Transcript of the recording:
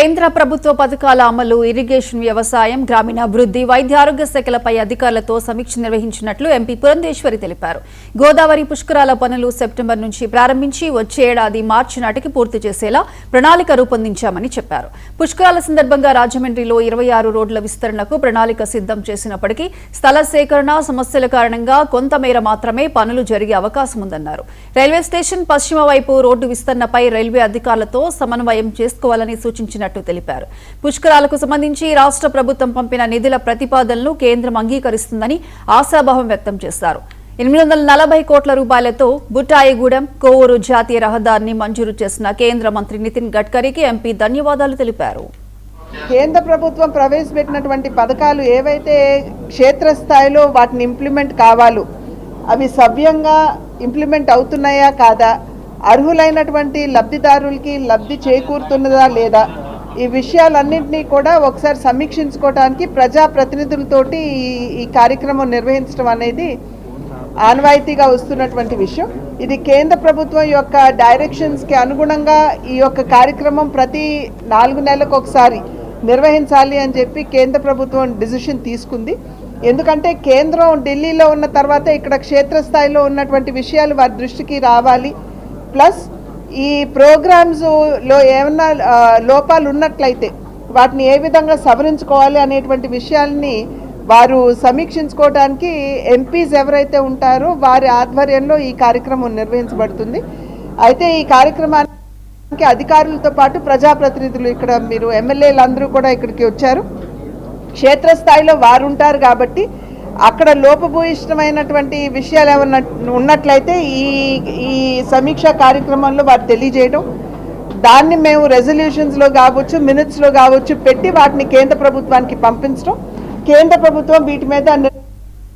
కేంద్ర ప్రభుత్వ పథకాల అమలు, ఇరిగేషన్, వ్యవసాయం, గ్రామీణాభివృద్ధి, వైద్య ఆరోగ్య శాఖలపై అధికారులతో సమీక్ష నిర్వహించినట్లు ఎంపీ పురంధేశ్వరి తెలిపారు. గోదావరి పుష్కరాల పనులు సెప్టెంబర్ నుంచి ప్రారంభించి వచ్చే ఏడాది మార్చి నాటికి పూర్తి చేసేలా ప్రణాళిక రూపొందించామని చెప్పారు. పుష్కరాల సందర్భంగా రాజమండ్రిలో 26 రోడ్ల విస్తరణకు ప్రణాళిక సిద్ధం చేసినప్పటికీ స్థల సేకరణ సమస్యల కారణంగా కొంతమేర మాత్రమే పనులు జరిగే అవకాశం ఉందన్నారు. రైల్వే స్టేషన్ పశ్చిమ వైపు రోడ్డు విస్తరణపై రైల్వే అధికారులతో సమన్వయం చేసుకోవాలని సూచించారు. తెలిపారు. పుష్కరాలకు సంబంధించి రాష్ట్ర ప్రభుత్వం పంపిన నిధుల ప్రతిపాదనలు కేంద్రం అంగీకరిస్తుందని ఆశాభావం వ్యక్తం చేశారు. 840 కోట్ల రూపాయలతో బుట్టాయిగూడెం కోవూరు జాతీయ రహదారిని మంజూరు చేసిన కేంద్ర మంత్రి నితిన్ గడ్కరీకి ఎంపీ ధన్యవాదాలు తెలిపారు. కేంద్ర ప్రభుత్వం ప్రవేశపెట్టినటువంటి పథకాలు ఏవైతే క్షేత్రస్థాయిలో వాటిని ఇంప్లిమెంట్ కావాలో అవి సవ్యంగా ఇంప్లిమెంట్ అవుతున్నాయా కాదా, అర్హులైనటువంటి లబ్ధిదారులకి లబ్ధి చేకూరుతున్నదా లేదా, ఈ విషయాలన్నింటినీ కూడా ఒకసారి సమీక్షించుకోవడానికి ప్రజాప్రతినిధులతోటి ఈ కార్యక్రమం నిర్వహించడం అనేది ఆనవాయితీగా వస్తున్నటువంటి విషయం. ఇది కేంద్ర ప్రభుత్వం యొక్క డైరెక్షన్స్కి అనుగుణంగా ఈ యొక్క కార్యక్రమం ప్రతి 4 నెలలకు ఒకసారి నిర్వహించాలి అని చెప్పి కేంద్ర ప్రభుత్వం డిసిషన్ తీసుకుంది. ఎందుకంటే కేంద్రం ఢిల్లీలో ఉన్న తర్వాత ఇక్కడ క్షేత్రస్థాయిలో ఉన్నటువంటి విషయాలు వారి దృష్టికి రావాలి. ప్లస్ ఈ ప్రోగ్రామ్స్లో ఏమన్నా లోపాలు ఉన్నట్లయితే వాటిని ఏ విధంగా సవరించుకోవాలి అనేటువంటి విషయాల్ని వారు సమీక్షించుకోవడానికి ఎంపీస్ ఎవరైతే ఉంటారో వారి ఆధ్వర్యంలో ఈ కార్యక్రమం నిర్వహించబడుతుంది. అయితే ఈ కార్యక్రమానికి అధికారులతో పాటు ప్రజాప్రతినిధులు, ఇక్కడ మీరు ఎమ్మెల్యేలు అందరూ కూడా ఇక్కడికి వచ్చారు. క్షేత్రస్థాయిలో వారు ఉంటారు కాబట్టి అక్కడ లోపభూయిష్టమైనటువంటి విషయాలు ఏమన్నా ఉన్నట్లయితే ఈ సమీక్షా కార్యక్రమంలో వారు తెలియజేయడం, దాన్ని మేము రెజల్యూషన్స్లో కావచ్చు, మినిట్స్లో కావచ్చు పెట్టి వాటిని కేంద్ర ప్రభుత్వానికి పంపించడం, కేంద్ర ప్రభుత్వం వీటి మీద